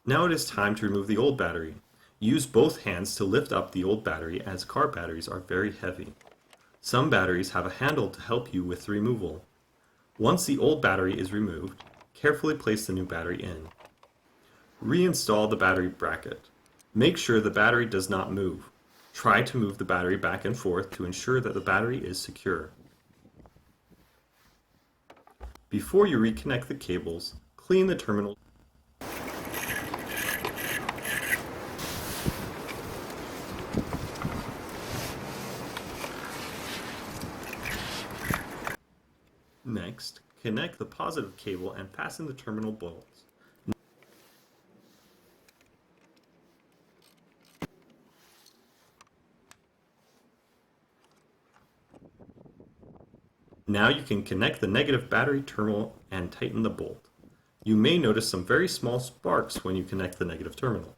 Now it is time to remove the old battery. Use both hands to lift up the old battery as car batteries are very heavy. Some batteries have a handle to help you with the removal. Once the old battery is removed, carefully place the new battery in. Reinstall the battery bracket. Make sure the battery does not move. Try to move the battery back and forth to ensure that the battery is secure. Before you reconnect the cables, clean the terminal. Next, connect the positive cable and fasten the terminal bolts. Now you can connect the negative battery terminal and tighten the bolt. You may notice some very small sparks when you connect the negative terminal.